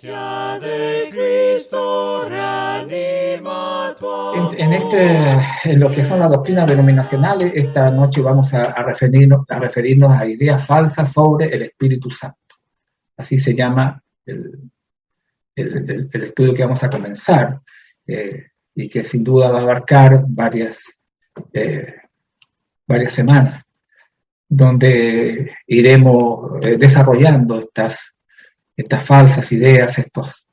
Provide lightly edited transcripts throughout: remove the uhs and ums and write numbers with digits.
gracia de Cristo reanima tu En lo que son las doctrinas denominacionales, esta noche vamos a referirnos a ideas falsas sobre el Espíritu Santo. Así se llama el estudio que vamos a comenzar, y que sin duda va a abarcar varias semanas, donde iremos desarrollando estas falsas ideas, estos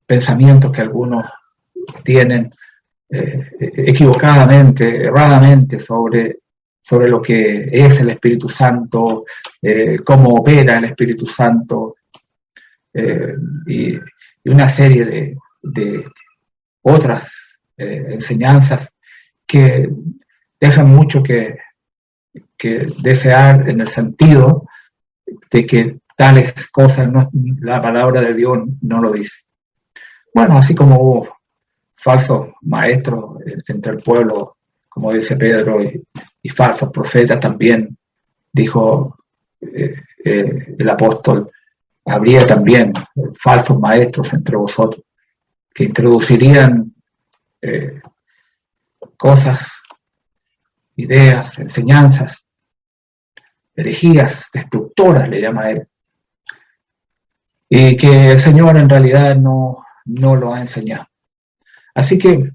pensamientos que algunos tienen equivocadamente, erradamente sobre lo que es el Espíritu Santo, cómo opera el Espíritu Santo, y una serie de otras enseñanzas que dejan mucho que desear, en el sentido de que tales cosas la palabra de Dios no lo dice. Bueno, así como hubo falsos maestros entre el pueblo, como dice Pedro, y falsos profetas también, dijo el apóstol, habría también falsos maestros entre vosotros que introducirían cosas, ideas, enseñanzas, herejías destructoras, le llama él, y que el Señor en realidad no lo ha enseñado. Así que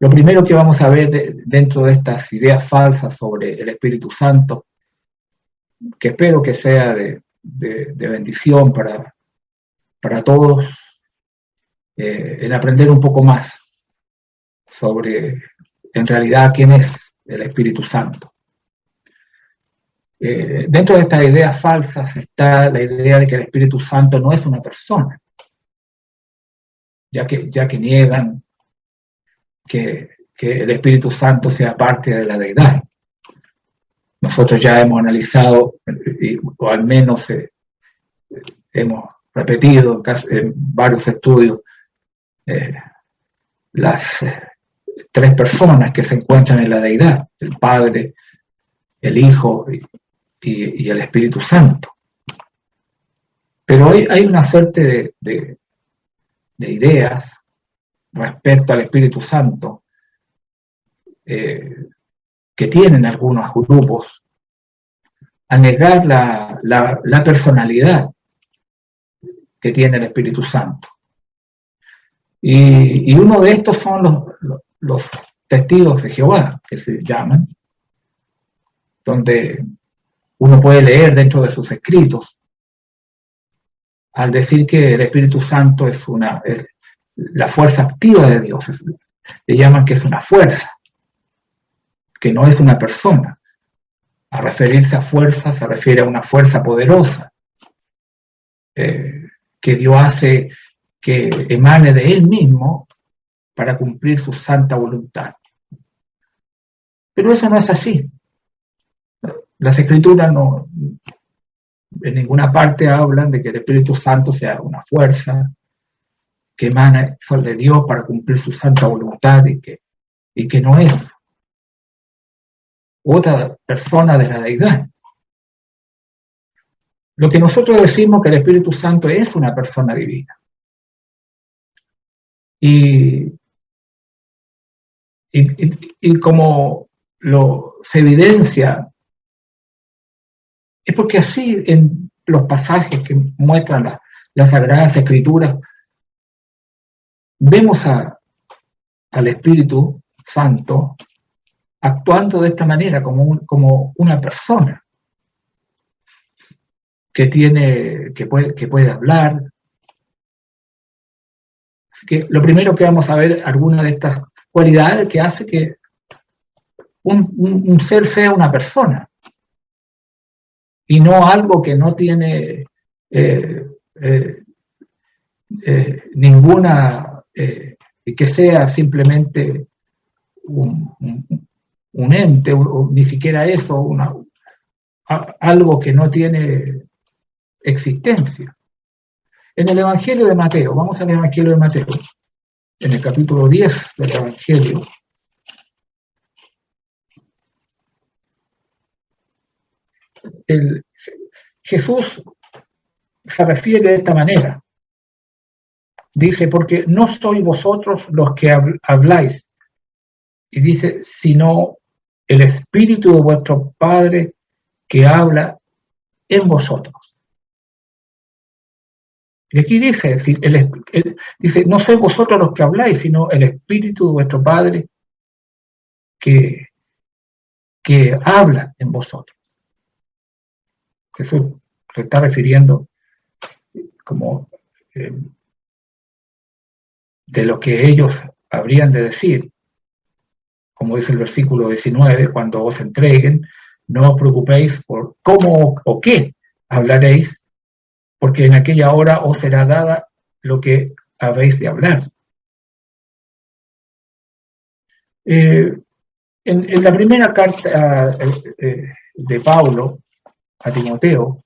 lo primero que vamos a ver dentro de estas ideas falsas sobre el Espíritu Santo, que espero que sea de bendición para todos, en aprender un poco más sobre, en realidad, quién es el Espíritu Santo. Dentro de estas ideas falsas está la idea de que el Espíritu Santo no es una persona, ya que niegan que el Espíritu Santo sea parte de la deidad. Nosotros ya hemos analizado, o al menos hemos repetido en varios estudios, las tres personas que se encuentran en la deidad: el Padre, el Hijo y el Espíritu Santo. Pero hay una suerte de ideas respecto al Espíritu Santo que tienen algunos grupos, a negar la personalidad que tiene el Espíritu Santo. Y uno de estos son los testigos de Jehová, que se llaman, donde uno puede leer dentro de sus escritos, al decir que el Espíritu Santo es la fuerza activa de Dios. Le llaman que es una fuerza, que no es una persona. A referirse a fuerza, se refiere a una fuerza poderosa, que Dios hace que emane de Él mismo para cumplir su santa voluntad. Pero eso no es así. Las Escrituras no, en ninguna parte hablan de que el Espíritu Santo sea una fuerza que emana de Dios para cumplir su santa voluntad, y que no es otra persona de la deidad. Lo que nosotros decimos que el Espíritu Santo es una persona divina. Y como se evidencia, es porque así en los pasajes que muestran las Sagradas Escrituras, vemos al Espíritu Santo actuando de esta manera, como una persona que puede hablar. Así que lo primero que vamos a ver, algunas de estas cualidades que hace que un ser sea una persona, y no algo que no tiene ninguna, que sea simplemente un ente, o ni siquiera eso, algo que no tiene existencia. En el Evangelio de Mateo, vamos al Evangelio de Mateo, en el capítulo 10 del Evangelio, Jesús se refiere de esta manera: dice, porque no sois vosotros los que habláis, y dice, sino el Espíritu de vuestro Padre que habla en vosotros. Y aquí dice, dice, no sois vosotros los que habláis, sino el Espíritu de vuestro Padre que habla en vosotros. Jesús se está refiriendo como de lo que ellos habrían de decir, como dice el versículo 19, cuando os entreguen, no os preocupéis por cómo o qué hablaréis, porque en aquella hora os será dada lo que habéis de hablar. En la primera carta de Pablo a Timoteo,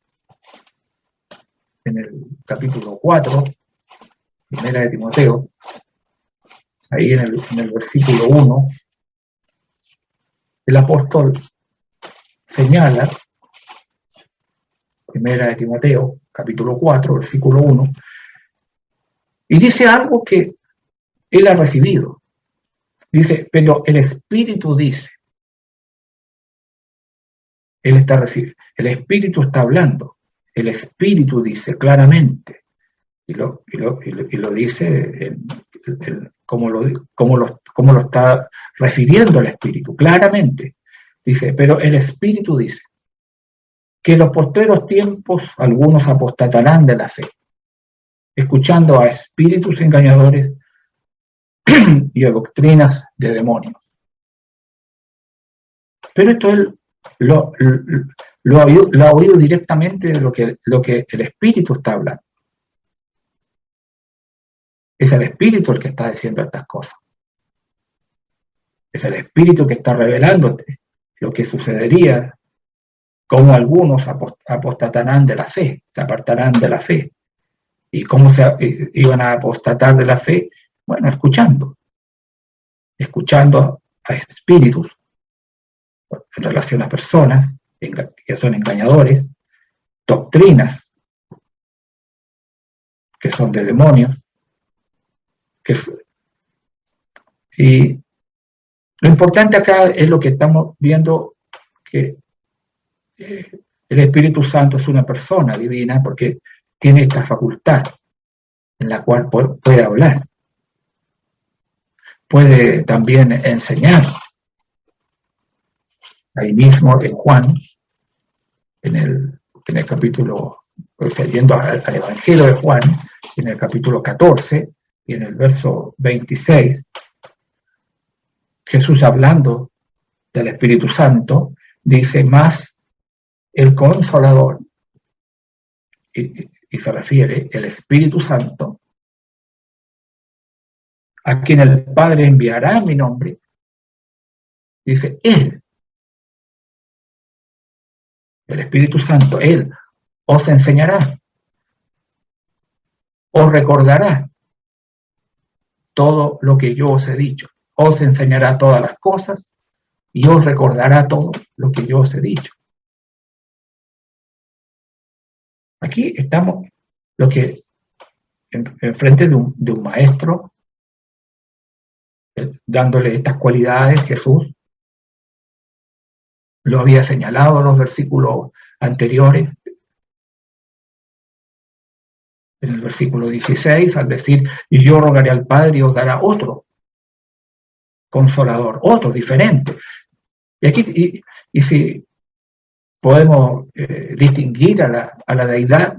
en el capítulo 4, primera de Timoteo, ahí en el versículo 1, el apóstol señala, primera de Timoteo, capítulo 4, versículo 1, y dice algo que él ha recibido. Dice, pero el Espíritu dice, él está recibiendo, el Espíritu está hablando, el Espíritu dice claramente, y lo dice como lo está refiriendo el Espíritu, claramente. Dice, pero el Espíritu dice que en los postreros tiempos algunos apostatarán de la fe, escuchando a espíritus engañadores y a doctrinas de demonios. Pero esto él lo ha oído directamente de lo que el Espíritu está hablando. Es el Espíritu el que está diciendo estas cosas. Es el Espíritu que está revelándote lo que sucedería, cómo algunos apostatarán de la fe, se apartarán de la fe. ¿Y cómo iban a apostatar de la fe? Bueno, escuchando a espíritus en relación a personas que son engañadores, doctrinas que son de demonios, y lo importante acá es lo que estamos viendo, que el Espíritu Santo es una persona divina porque tiene esta facultad en la cual puede hablar, puede también enseñar. Ahí mismo en Juan, en el capítulo, yendo al Evangelio de Juan, en el capítulo 14 y en el verso 26, Jesús hablando del Espíritu Santo, dice, más el Consolador, y se refiere el Espíritu Santo, a quien el Padre enviará en mi nombre, dice, Él, el Espíritu Santo, Él os enseñará, os recordará todo lo que yo os he dicho, os enseñará todas las cosas y os recordará todo lo que yo os he dicho. Aquí estamos lo que en frente de un maestro, dándole estas cualidades. Jesús lo había señalado en los versículos anteriores, en el versículo 16, al decir, y yo rogaré al Padre y os dará otro consolador, otro diferente. Y aquí, y si podemos distinguir a la deidad,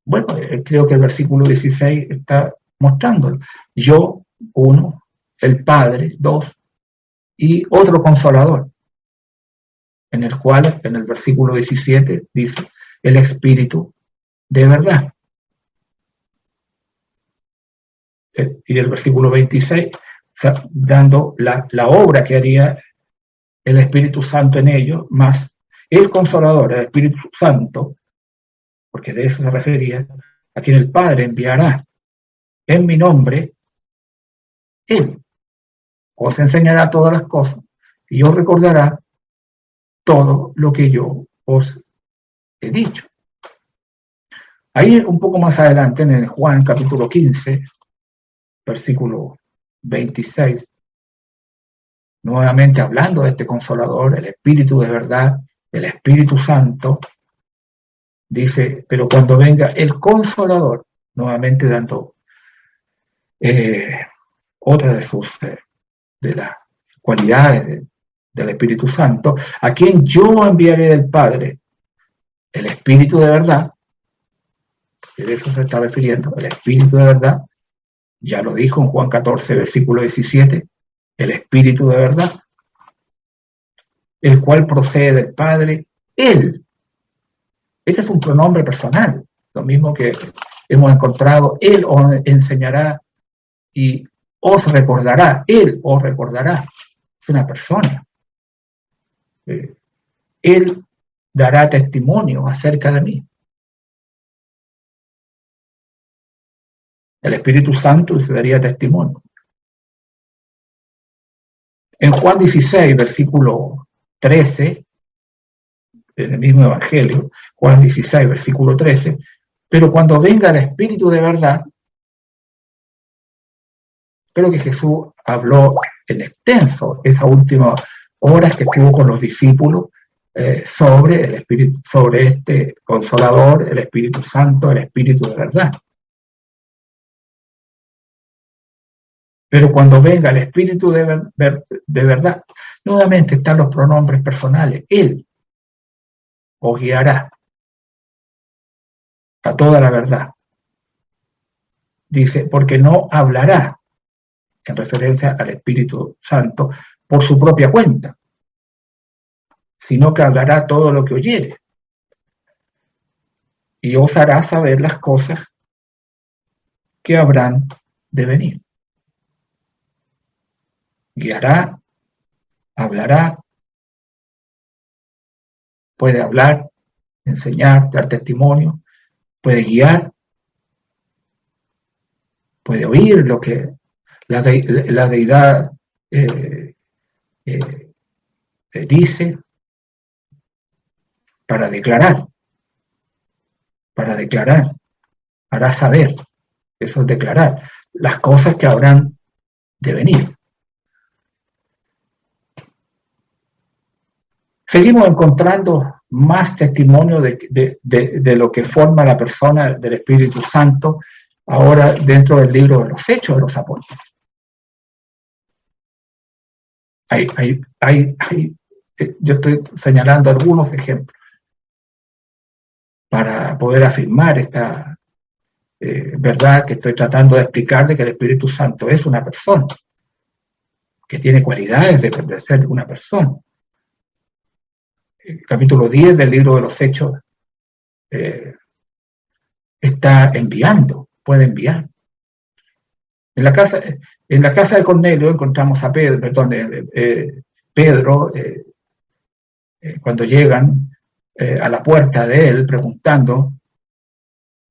bueno, creo que el versículo 16 está mostrándolo. Yo, uno, el Padre, dos, y otro consolador, en el cual, en el versículo 17, dice, el Espíritu de verdad. Y el versículo 26, dando la obra que haría el Espíritu Santo en ellos, más el Consolador, el Espíritu Santo, porque de eso se refería, a quien el Padre enviará en mi nombre, Él os enseñará todas las cosas y os recordará todo lo que yo os he dicho. Ahí un poco más adelante, en el Juan capítulo 15, versículo 26, nuevamente hablando de este Consolador, el Espíritu de verdad, el Espíritu Santo, dice, pero cuando venga el Consolador, nuevamente dando otra de sus de las cualidades del Espíritu Santo, a quien yo enviaré del Padre, el Espíritu de verdad, y de eso se está refiriendo, el Espíritu de verdad, ya lo dijo en Juan 14, versículo 17, el Espíritu de verdad, el cual procede del Padre, Él. Este es un pronombre personal, lo mismo que hemos encontrado, Él os enseñará y os recordará, Él os recordará, es una persona. Él dará testimonio acerca de mí. El Espíritu Santo se daría testimonio. En Juan 16, versículo 13, en el mismo Evangelio, Juan 16, versículo 13, pero cuando venga el Espíritu de verdad, creo que Jesús habló en extenso esa última horas que estuvo con los discípulos sobre el Espíritu, sobre este Consolador, el Espíritu Santo, el Espíritu de verdad. Pero cuando venga el Espíritu de verdad, nuevamente están los pronombres personales. Él os guiará a toda la verdad. Dice, porque no hablará, en referencia al Espíritu Santo, por su propia cuenta, sino que hablará todo lo que oyere. Y os hará saber las cosas que habrán de venir. Guiará, hablará, puede hablar, enseñar, dar testimonio, puede guiar, puede oír lo que la deidad dice para declarar, hará saber, eso es declarar, las cosas que habrán de venir. Seguimos encontrando más testimonio de lo que forma la persona del Espíritu Santo ahora dentro del libro de los Hechos de los Apóstoles. Yo estoy señalando algunos ejemplos para poder afirmar esta verdad que estoy tratando de explicar, de que el Espíritu Santo es una persona, que tiene cualidades de ser una persona. El capítulo 10 del libro de los Hechos está enviando, puede enviar. En la casa de Cornelio encontramos a Pedro, cuando llegan a la puerta de él preguntando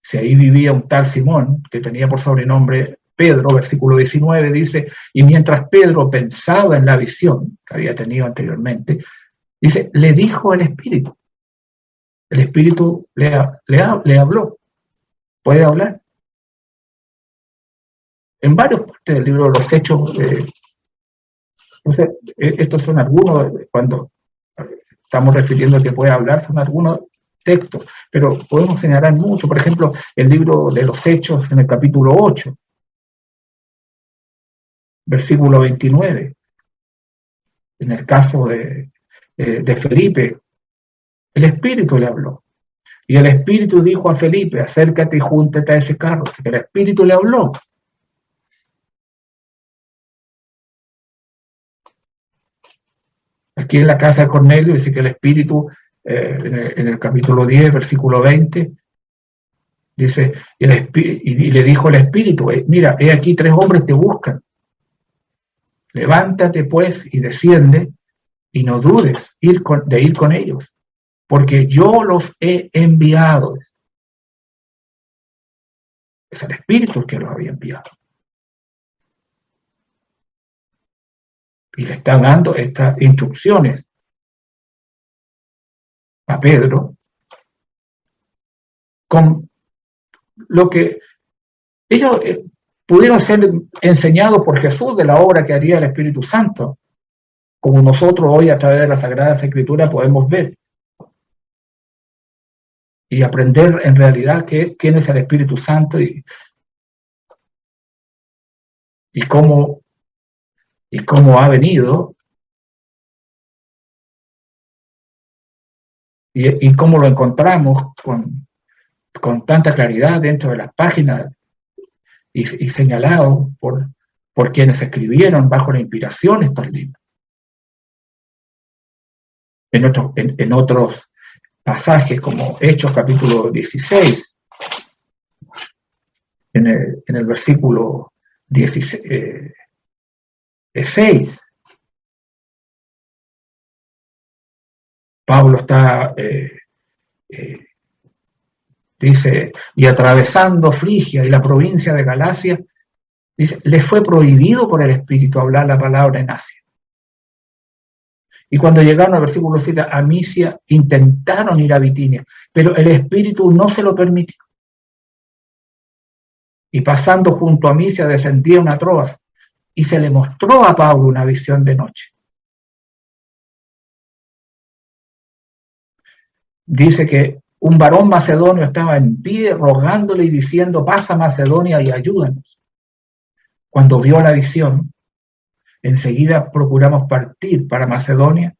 si ahí vivía un tal Simón, que tenía por sobrenombre Pedro, versículo 19, dice, y mientras Pedro pensaba en la visión que había tenido anteriormente, dice, le dijo el Espíritu le habló, puede hablar. En varios partes del libro de los Hechos, estos son algunos, cuando estamos refiriendo a que puede hablar, son algunos textos, pero podemos señalar mucho, por ejemplo, el libro de los Hechos en el capítulo 8, versículo 29, en el caso de Felipe, el Espíritu le habló. Y el Espíritu dijo a Felipe, acércate y júntate a ese carro. Así que el Espíritu le habló. Aquí en la casa de Cornelio dice que el Espíritu, en el capítulo 10, versículo 20, dice, y le dijo el Espíritu, mira, he aquí 3 hombres te buscan. Levántate pues y desciende y no dudes de ir con ellos, porque yo los he enviado. Es el Espíritu el que los había enviado. Y le está dando estas instrucciones a Pedro con lo que ellos, pudieron ser enseñados por Jesús de la obra que haría el Espíritu Santo, como nosotros hoy a través de las Sagradas Escrituras podemos ver y aprender en realidad quién es el Espíritu Santo y cómo ha venido y cómo lo encontramos con tanta claridad dentro de las páginas y señalado por quienes escribieron bajo la inspiración estos libros. En otros pasajes como Hechos capítulo 16, en el versículo 16, 6, Pablo está, dice, y atravesando Frigia y la provincia de Galacia, dice, les fue prohibido por el Espíritu hablar la palabra en Asia. Y cuando llegaron al versículo 7 a Misia, intentaron ir a Bitinia, pero el Espíritu no se lo permitió. Y pasando junto a Misia, descendieron a Troas, y se le mostró a Pablo una visión de noche. Dice que un varón macedonio estaba en pie rogándole y diciendo, pasa Macedonia y ayúdanos. Cuando vio la visión, enseguida procuramos partir para Macedonia,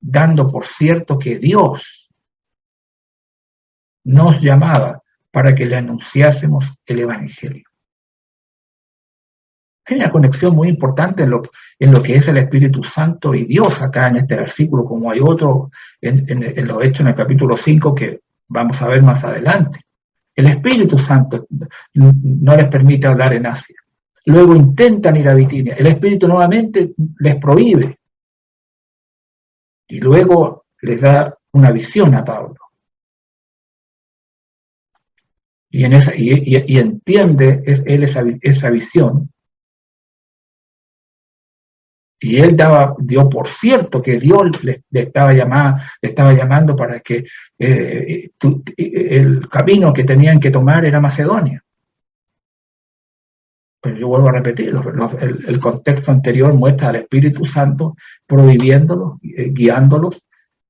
dando por cierto que Dios nos llamaba para que le anunciásemos el Evangelio. Hay una conexión muy importante en lo que es el Espíritu Santo y Dios acá en este versículo, como hay otro en los Hechos en el capítulo 5 que vamos a ver más adelante. El Espíritu Santo no les permite hablar en Asia. Luego intentan ir a Bitinia. El Espíritu nuevamente les prohíbe. Y luego les da una visión a Pablo. Y entiende él esa visión. Y él dio por cierto que Dios le estaba llamando para que el camino que tenían que tomar era Macedonia. Pero yo vuelvo a repetir, el contexto anterior muestra al Espíritu Santo prohibiéndolos, guiándolos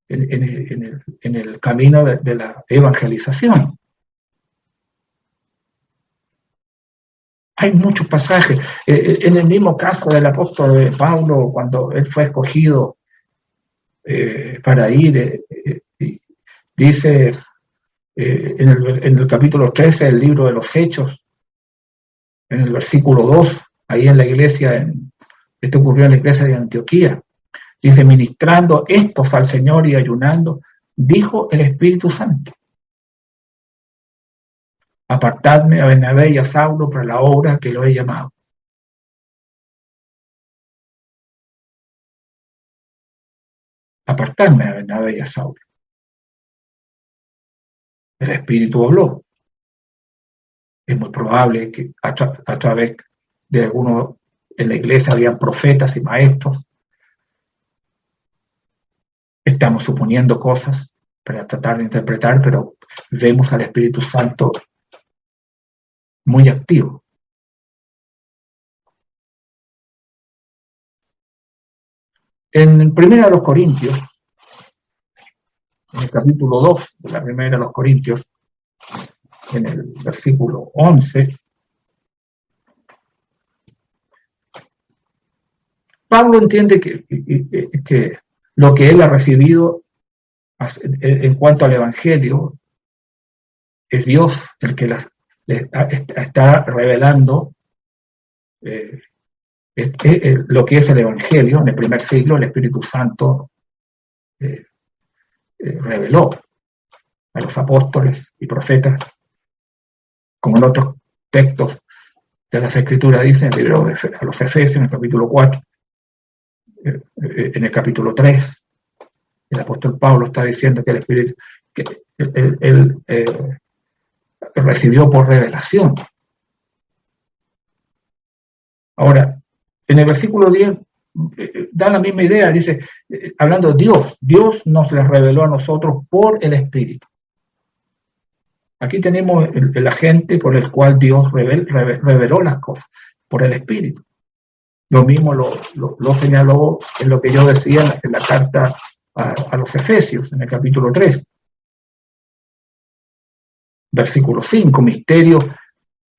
en el camino de la evangelización. Hay muchos pasajes. En el mismo caso del apóstol Pablo, cuando él fue escogido para ir, dice en el capítulo 13 del libro de los Hechos, en el versículo 2, ahí en la iglesia, esto ocurrió en la iglesia de Antioquía, dice, ministrando estos al Señor y ayunando, dijo el Espíritu Santo, apartadme a Bernabé y a Saulo para la obra que lo he llamado. Apartadme a Bernabé y a Saulo. El Espíritu habló. Es muy probable que a través de algunos en la iglesia habían profetas y maestros. Estamos suponiendo cosas para tratar de interpretar, pero vemos al Espíritu Santo muy activo. En Primera de los Corintios, en el capítulo 2 de la Primera de los Corintios, en el versículo 11, Pablo entiende que lo que él ha recibido en cuanto al Evangelio es Dios el que está revelando lo que es el Evangelio. En el primer siglo el Espíritu Santo reveló a los apóstoles y profetas, como en otros textos de las Escrituras dicen, el libro a los Efesios en el capítulo 4, en el capítulo 3, el apóstol Pablo está diciendo que el Espíritu, que él recibió por revelación. Ahora, en el versículo 10 da la misma idea, dice, hablando de Dios nos les reveló a nosotros por el Espíritu. Aquí tenemos el agente por el cual Dios reveló las cosas, por el Espíritu. Lo mismo lo señaló en lo que yo decía en la carta a los Efesios, en el capítulo 3, versículo 5, misterio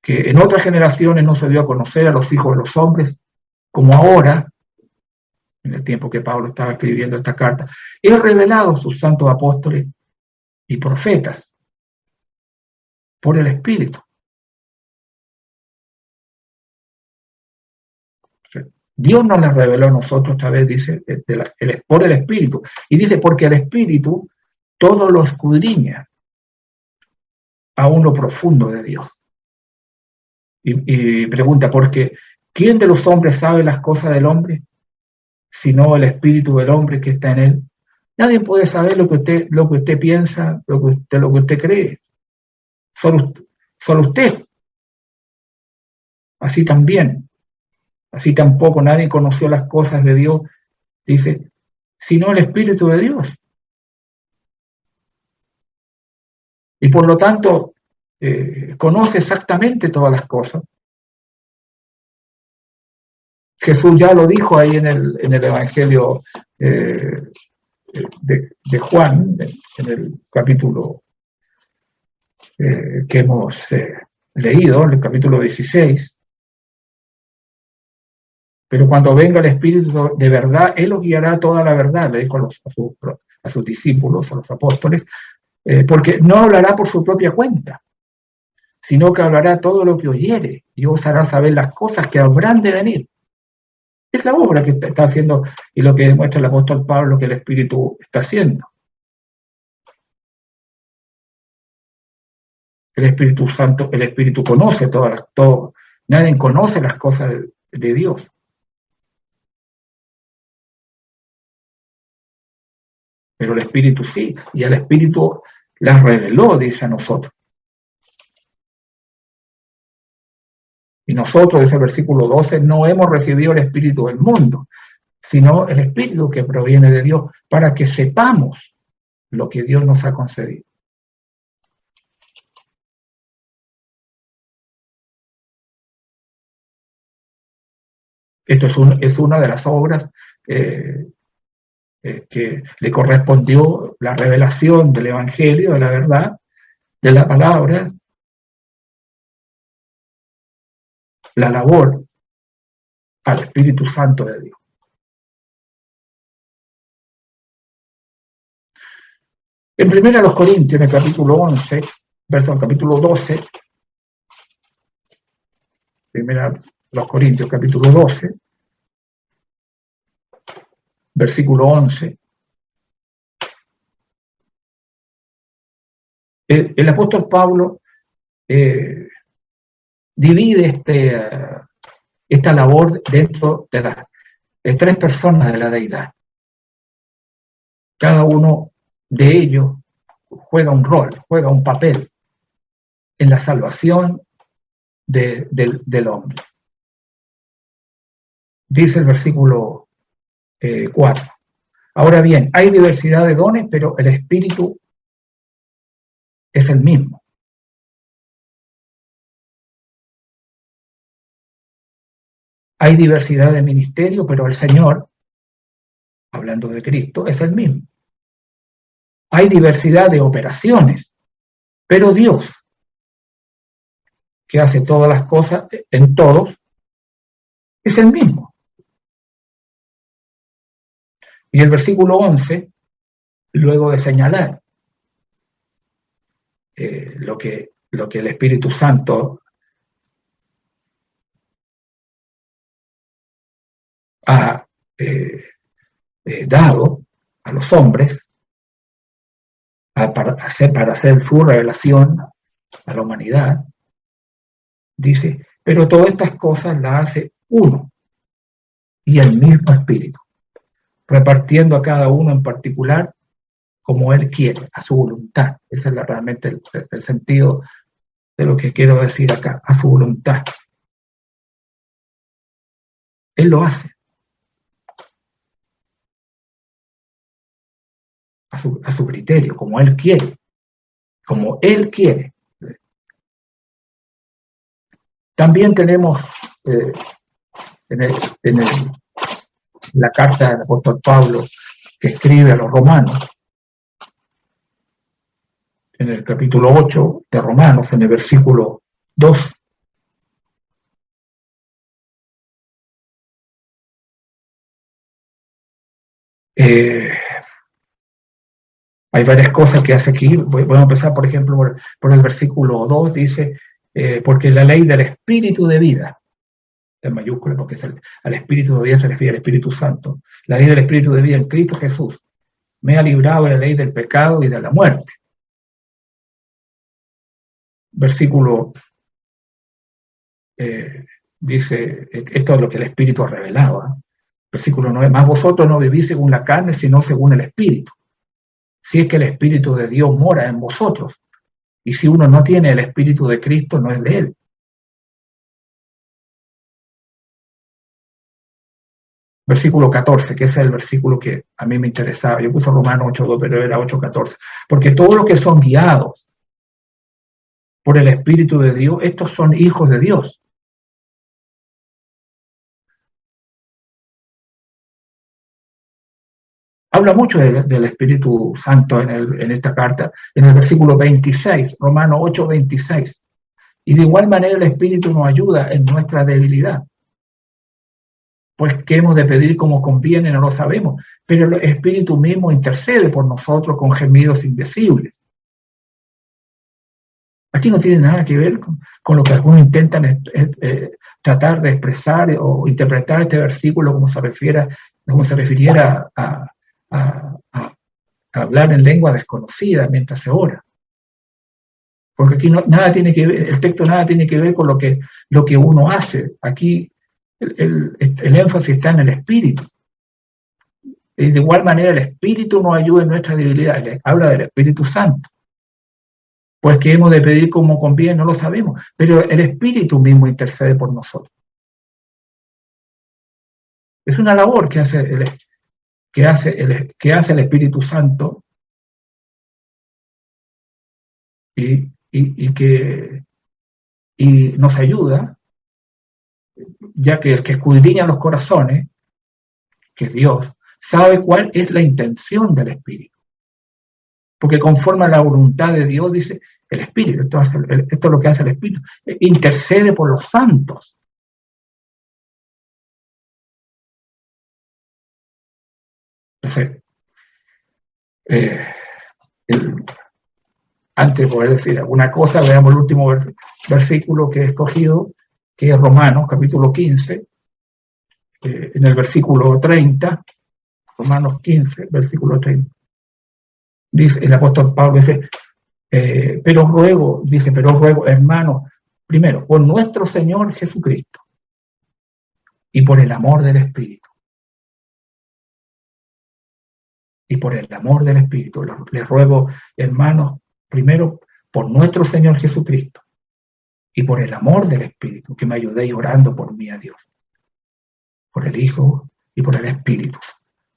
que en otras generaciones no se dio a conocer a los hijos de los hombres, como ahora, en el tiempo que Pablo estaba escribiendo esta carta, es revelado a sus santos apóstoles y profetas por el Espíritu. Dios nos las reveló a nosotros, esta vez dice, por el Espíritu. Y dice, porque el Espíritu todo lo escudriña a lo profundo de Dios. Y pregunta, porque ¿quién de los hombres sabe las cosas del hombre? Sino el Espíritu del hombre que está en él. Nadie puede saber lo que usted piensa, lo que usted cree. Solo usted. Así también. Así tampoco nadie conoció las cosas de Dios, dice, sino el Espíritu de Dios. Y por lo tanto, conoce exactamente todas las cosas. Jesús ya lo dijo ahí en el Evangelio de Juan, en el capítulo que hemos leído, en el capítulo 16. Pero cuando venga el Espíritu de verdad, Él os guiará a toda la verdad, le dijo a sus discípulos, a los apóstoles, porque no hablará por su propia cuenta, sino que hablará todo lo que oyere y os hará saber las cosas que habrán de venir. Es la obra que está haciendo y lo que demuestra el apóstol Pablo que el Espíritu está haciendo. El Espíritu Santo, el Espíritu conoce todo, nadie conoce las cosas de Dios. Pero el Espíritu sí, y el Espíritu las reveló, dice a nosotros. Y nosotros, dice el versículo 12, no hemos recibido el Espíritu del mundo, sino el Espíritu que proviene de Dios, para que sepamos lo que Dios nos ha concedido. Esto es una de las obras que le correspondió la revelación del Evangelio, de la verdad, de la palabra, la labor al Espíritu Santo de Dios. En 1 Corintios, en el capítulo 11, capítulo 12, 1 Corintios, capítulo 12, versículo 11, el apóstol Pablo divide esta labor dentro de las tres personas de la deidad. Cada uno de ellos juega un rol, juega un papel en la salvación del hombre. Dice el versículo 4. Ahora bien, hay diversidad de dones, pero el Espíritu es el mismo. Hay diversidad de ministerio, pero el Señor, hablando de Cristo, es el mismo. Hay diversidad de operaciones, pero Dios, que hace todas las cosas en todos, es el mismo. Y el versículo 11, luego de señalar lo que el Espíritu Santo ha dado a los hombres para hacer su revelación a la humanidad, dice, pero todas estas cosas las hace uno y el mismo Espíritu, repartiendo a cada uno en particular como Él quiere, a su voluntad. Ese es realmente el sentido de lo que quiero decir acá, a su voluntad. Él lo hace. A su criterio, como Él quiere. Como Él quiere. También tenemos en la carta del apóstol Pablo que escribe a los romanos, en el capítulo 8 de Romanos, en el versículo 2. Hay varias cosas que hace aquí. Voy a empezar, por ejemplo, por el versículo 2, dice, porque la ley del Espíritu de vida, en mayúscula, porque al Espíritu de vida se refiere al Espíritu Santo, la ley del Espíritu de vida en Cristo Jesús, me ha librado de la ley del pecado y de la muerte. Versículo dice, esto es lo que el Espíritu ha revelado. Versículo 9, más vosotros no vivís según la carne, sino según el Espíritu. Si es que el Espíritu de Dios mora en vosotros. Y si uno no tiene el Espíritu de Cristo, no es de él. Versículo 14, que ese es el versículo que a mí me interesaba. Yo puse Romanos 8.2, pero era 8.14. Porque todos los que son guiados por el Espíritu de Dios, estos son hijos de Dios. Habla mucho del Espíritu Santo en esta carta, en el versículo 26, Romanos 8.26. Y de igual manera el Espíritu nos ayuda en nuestra debilidad. Pues qué hemos de pedir como conviene, no lo sabemos, pero el Espíritu mismo intercede por nosotros con gemidos indecibles. Aquí no tiene nada que ver con lo que algunos intentan tratar de expresar o interpretar este versículo como se refiriera a hablar en lengua desconocida mientras se ora. Porque aquí nada tiene que ver, el texto nada tiene que ver con lo que uno hace. Aquí el énfasis está en el Espíritu. Y de igual manera el Espíritu nos ayuda en nuestra debilidad. Habla del Espíritu Santo. Pues que hemos de pedir como conviene, no lo sabemos. Pero el Espíritu mismo intercede por nosotros. Es una labor que hace el Espíritu Santo y nos ayuda, ya que el que escudriña los corazones, que es Dios, sabe cuál es la intención del Espíritu. Porque conforme a la voluntad de Dios, dice el Espíritu, esto es lo que hace el Espíritu, intercede por los santos. Entonces, antes de poder decir alguna cosa, veamos el último versículo que he escogido, que es Romanos, capítulo 15, en el versículo 30, Romanos 15, versículo 30. Dice, el apóstol Pablo dice, pero ruego, hermanos, primero, por nuestro Señor Jesucristo y por el amor del Espíritu. Y por el amor del Espíritu, les ruego, hermanos, primero, por nuestro Señor Jesucristo y por el amor del Espíritu, que me ayudéis orando por mí a Dios, por el Hijo y por el Espíritu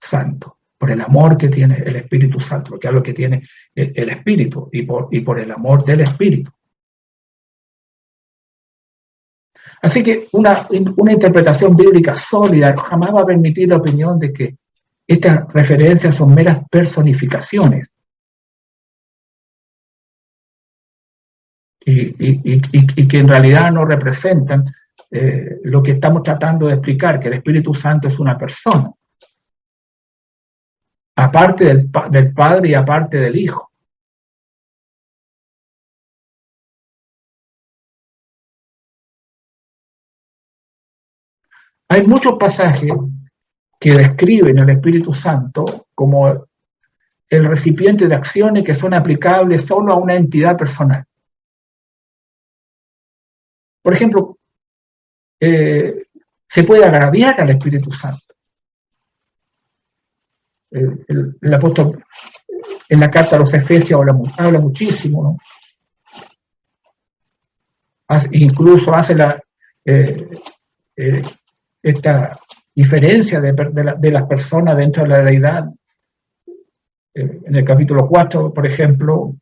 Santo, por el amor que tiene el Espíritu Santo, porque hablo que tiene el Espíritu y por el amor del Espíritu. Así que una interpretación bíblica sólida jamás va a permitir la opinión de que estas referencias son meras personificaciones y que en realidad no representan lo que estamos tratando de explicar, que el Espíritu Santo es una persona, aparte del Padre y aparte del Hijo. Hay muchos pasajes que describen al Espíritu Santo como el recipiente de acciones que son aplicables solo a una entidad personal. Por ejemplo, se puede agraviar al Espíritu Santo. El apóstol en la carta a los Efesios habla muchísimo, ¿no? Incluso hace esta diferencia de las personas dentro de la deidad. En el capítulo 4, por ejemplo,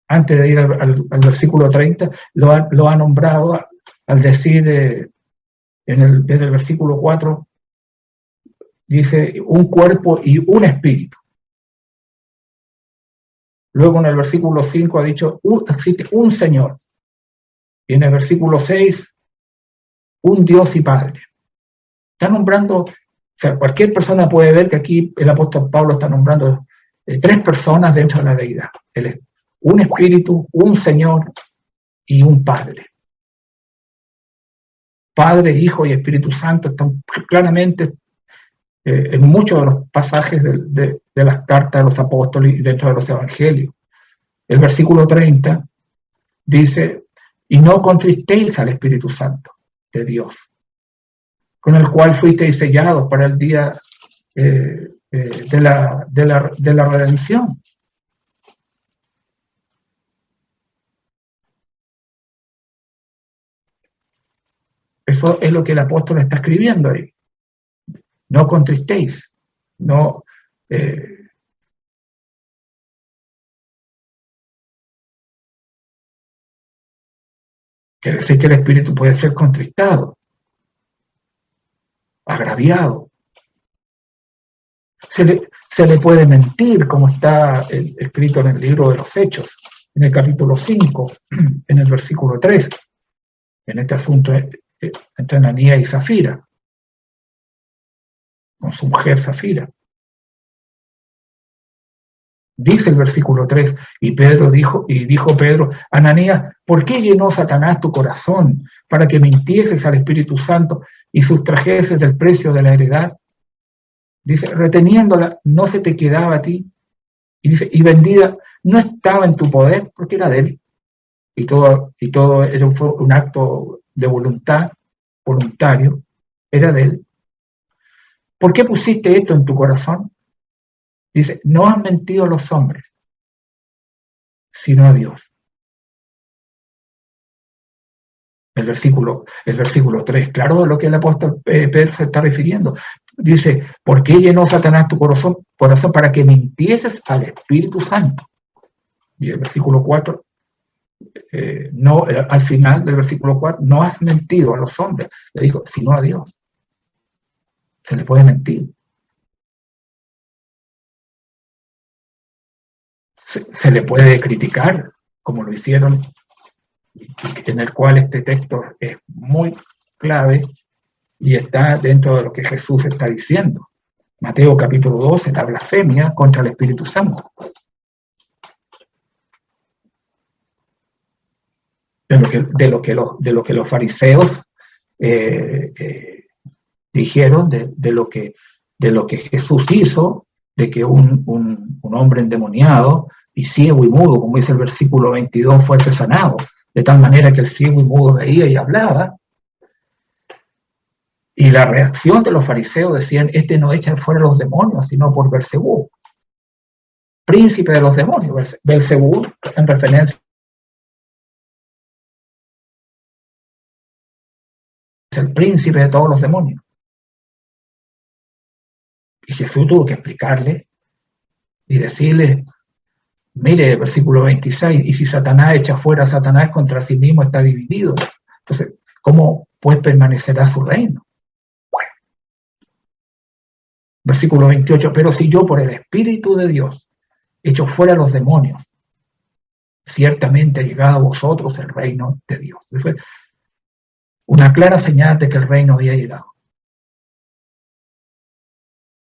antes de ir al versículo 30, lo ha nombrado al decir desde el versículo 4, dice un cuerpo y un espíritu. Luego en el versículo 5 ha dicho, existe un Señor. Y en el versículo 6, un Dios y Padre. Está nombrando, o sea, cualquier persona puede ver que aquí el apóstol Pablo está nombrando tres personas dentro de la deidad. Un espíritu, un Señor y un Padre. Padre, Hijo y Espíritu Santo están claramente en muchos de los pasajes de las cartas de los apóstoles y dentro de los evangelios. El versículo 30 dice, y no contristéis al Espíritu Santo de Dios, con el cual fuisteis sellados para el día de la redención. Eso es lo que el apóstol está escribiendo ahí. No contristéis, no... quiere decir que el espíritu puede ser contristado, agraviado. Se le puede mentir, como está escrito en el libro de los Hechos, en el capítulo 5, en el versículo 3, en este asunto entre Ananías y Zafira, con su mujer Zafira. Dice el versículo 3, y dijo Pedro, Ananías, ¿por qué llenó Satanás tu corazón para que mintieses al Espíritu Santo y sustrajeses del precio de la heredad? Dice, reteniéndola, no se te quedaba a ti. Y dice, y vendida, no estaba en tu poder, porque era de él. Y todo fue un acto de voluntad, voluntario, era de él. ¿Por qué pusiste esto en tu corazón? Dice, no han mentido a los hombres, sino a Dios. El versículo 3, claro, a lo que el apóstol Pedro se está refiriendo. Dice, ¿por qué llenó Satanás tu corazón para que mintieses al Espíritu Santo? Y el versículo 4, al final del versículo 4, no has mentido a los hombres, le dijo, sino a Dios. Se le puede mentir. Se le puede criticar, como lo hicieron, en el cual este texto es muy clave y está dentro de lo que Jesús está diciendo. Mateo capítulo 12, la blasfemia contra el Espíritu Santo. De lo que los fariseos dijeron, de lo que Jesús hizo, de que un hombre endemoniado y ciego y mudo, como dice el versículo 22, fuese sanado, de tal manera que el ciego y mudo veía y hablaba. Y la reacción de los fariseos decían, no echa fuera los demonios, sino por Belcebú, príncipe de los demonios. Belcebú, en referencia, es el príncipe de todos los demonios. Y Jesús tuvo que explicarle y decirle, mire, versículo 26, y si Satanás echa fuera a Satanás, contra sí mismo está dividido. Entonces, ¿cómo pues permanecerá su reino? Bueno. Versículo 28, pero si yo por el Espíritu de Dios echo fuera a los demonios, ciertamente ha llegado a vosotros el reino de Dios. Fue una clara señal de que el reino había llegado.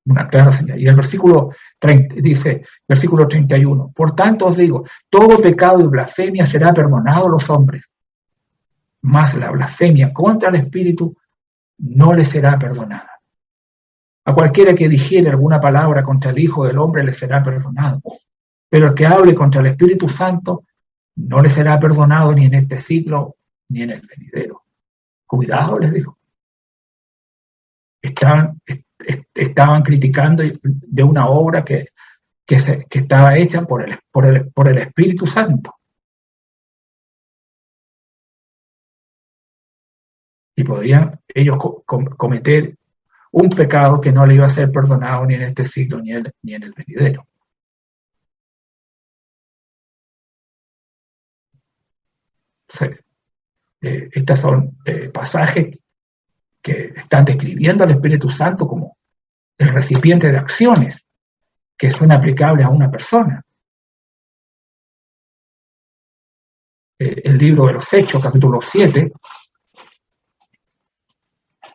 Una clara señal. Y el versículo 30, dice, versículo 31, por tanto os digo, todo pecado y blasfemia será perdonado a los hombres, mas la blasfemia contra el Espíritu no le será perdonada. A cualquiera que dijere alguna palabra contra el Hijo del Hombre le será perdonado, pero el que hable contra el Espíritu Santo no le será perdonado ni en este siglo ni en el venidero. Cuidado, les digo. Estaban criticando de una obra que estaba hecha por el Espíritu Santo. Y podían ellos cometer un pecado que no le iba a ser perdonado ni en este siglo ni en el venidero. Entonces, Estos son pasajes que están describiendo al Espíritu Santo como el recipiente de acciones que son aplicables a una persona. El libro de los Hechos, capítulo 7,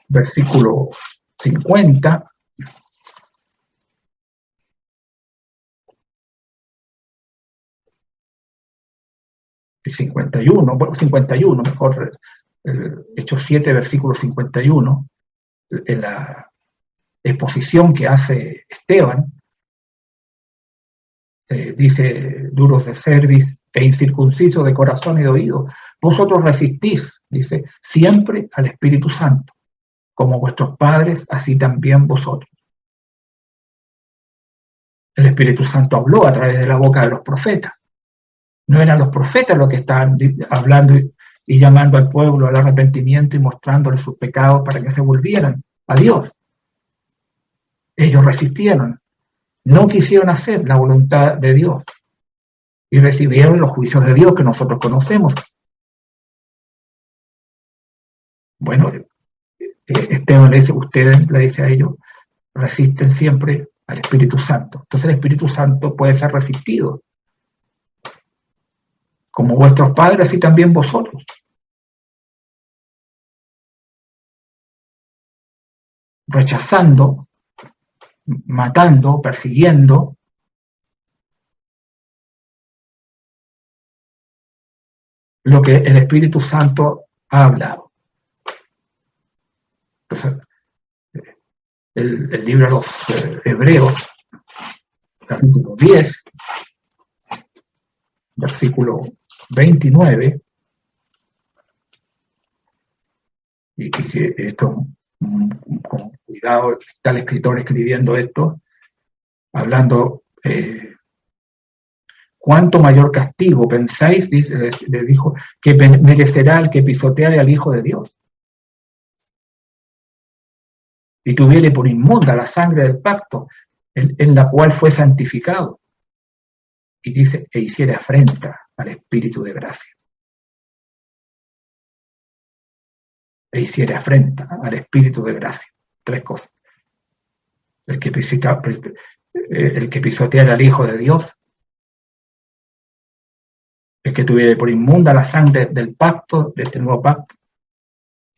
versículo 50, y 51, bueno, 51 mejor, Hechos 7, versículo 51, en la exposición que hace Esteban, dice, duros de cerviz e incircuncisos de corazón y de oído, vosotros resistís, dice, siempre al Espíritu Santo, como vuestros padres, así también vosotros. El Espíritu Santo habló a través de la boca de los profetas. No eran los profetas los que estaban hablando y llamando al pueblo al arrepentimiento y mostrándoles sus pecados para que se volvieran a Dios. Ellos resistieron, no quisieron hacer la voluntad de Dios y recibieron los juicios de Dios que nosotros conocemos. Bueno, Esteban le dice, ustedes, le dice a ellos, resisten siempre al Espíritu Santo. Entonces el Espíritu Santo puede ser resistido. Como vuestros padres, así también vosotros. Rechazando, matando, persiguiendo, lo que el Espíritu Santo ha hablado. Entonces, el libro de los Hebreos, capítulo 10, versículo 29, y que esto, con cuidado, está el escritor escribiendo esto, hablando, ¿cuánto mayor castigo pensáis, le dijo, que merecerá el que pisoteare al Hijo de Dios? Y tuviere por inmunda la sangre del pacto, en la cual fue santificado. Y dice, e hiciere afrenta al Espíritu de gracia. E hiciere afrenta al Espíritu de gracia. Tres cosas. El que pisoteara al Hijo de Dios, el que tuviera por inmunda la sangre del pacto, de este nuevo pacto,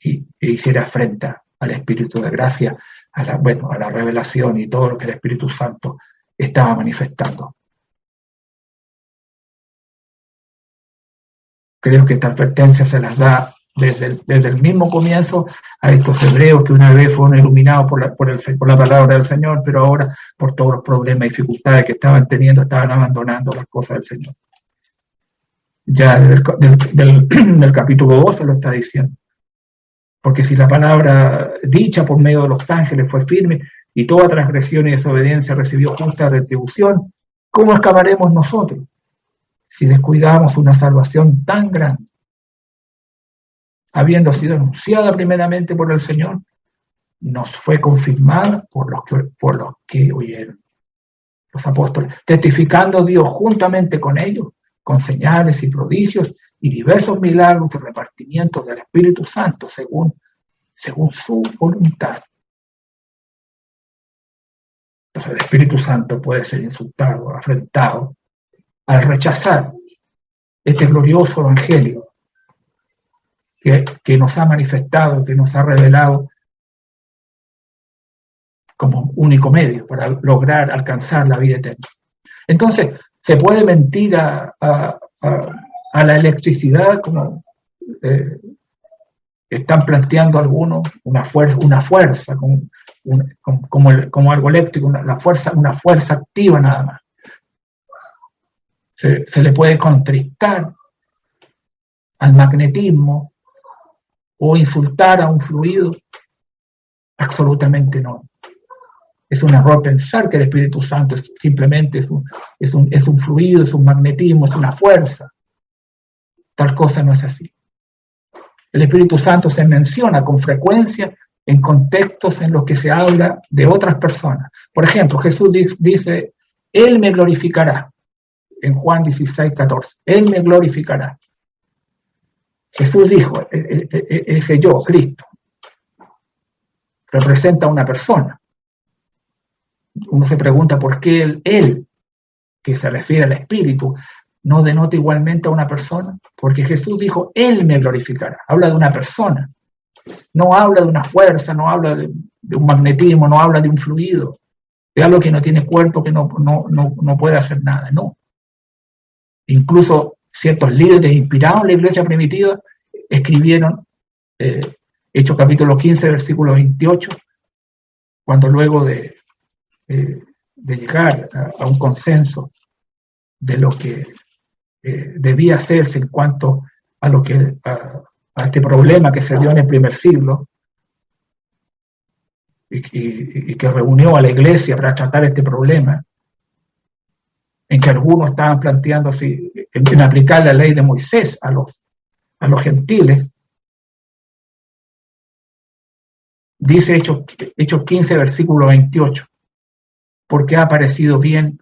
e hiciera afrenta al Espíritu de gracia, a la revelación y todo lo que el Espíritu Santo estaba manifestando. Creo que esta advertencia se las da desde el mismo comienzo a estos hebreos que una vez fueron iluminados por la palabra del Señor, pero ahora por todos los problemas y dificultades que estaban teniendo, estaban abandonando las cosas del Señor. Ya del capítulo 12 lo está diciendo. Porque si la palabra dicha por medio de los ángeles fue firme y toda transgresión y desobediencia recibió justa retribución, ¿cómo escaparemos nosotros si descuidamos una salvación tan grande? Habiendo sido anunciada primeramente por el Señor, nos fue confirmada por los que oyeron. Los apóstoles, testificando Dios juntamente con ellos, con señales y prodigios y diversos milagros y repartimientos del Espíritu Santo según su voluntad. Entonces el Espíritu Santo puede ser insultado, afrentado, al rechazar este glorioso evangelio que nos ha manifestado, que nos ha revelado como único medio para lograr alcanzar la vida eterna. Entonces, se puede mentir a la electricidad, como están planteando algunos, una fuerza como algo eléctrico, una fuerza activa nada más. Se le puede contristar al magnetismo o insultar a un fluido. Absolutamente no. Es un error pensar que el Espíritu Santo simplemente es un fluido, es un magnetismo, es una fuerza. Tal cosa no es así. El Espíritu Santo se menciona con frecuencia en contextos en los que se habla de otras personas. Por ejemplo, Jesús dice, Él me glorificará, en Juan 16, 14. Él me glorificará. Jesús dijo, ese yo, Cristo, representa a una persona. Uno se pregunta por qué él, que se refiere al Espíritu, no denota igualmente a una persona, porque Jesús dijo, Él me glorificará. Habla de una persona, no habla de una fuerza, no habla de un magnetismo, no habla de un fluido, de algo que no tiene cuerpo, que no puede hacer nada, no. Incluso ciertos líderes inspirados en la iglesia primitiva escribieron Hechos capítulo 15, versículo 28, cuando luego de llegar a un consenso de lo que debía hacerse en cuanto a lo que a este problema que se dio en el primer siglo y que reunió a la iglesia para tratar este problema, en que algunos estaban planteando en aplicar la ley de Moisés a los gentiles. Dice Hechos 15, versículo 28, porque ha parecido bien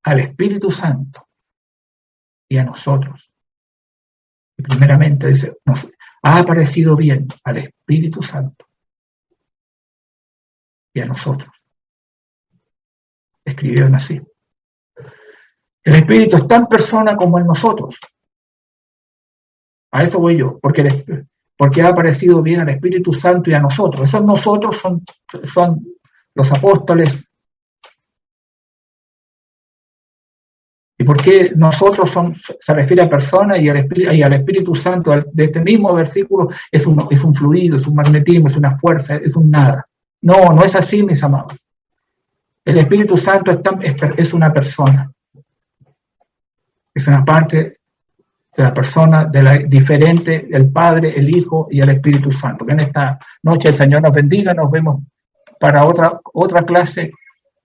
al Espíritu Santo y a nosotros. Y primeramente dice, nos ha parecido bien al Espíritu Santo y a nosotros. Escribieron así. El Espíritu es tan persona como en nosotros. A eso voy yo, porque ha parecido bien al Espíritu Santo y a nosotros. Esos nosotros son los apóstoles. ¿Y por qué nosotros se refiere a personas y al Espíritu Santo de este mismo versículo es un fluido, es un magnetismo, es una fuerza, es un nada? No es así, mis amados. El Espíritu Santo es una persona. Es una parte de la persona diferente del Padre, el Hijo y el Espíritu Santo. Que en esta noche el Señor nos bendiga. Nos vemos para otra clase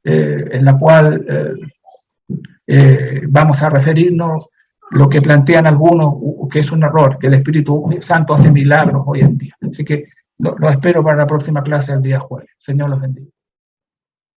en la cual vamos a referirnos lo que plantean algunos, que es un error, que el Espíritu Santo hace milagros hoy en día. Así que lo espero para la próxima clase el día jueves. Señor los bendiga.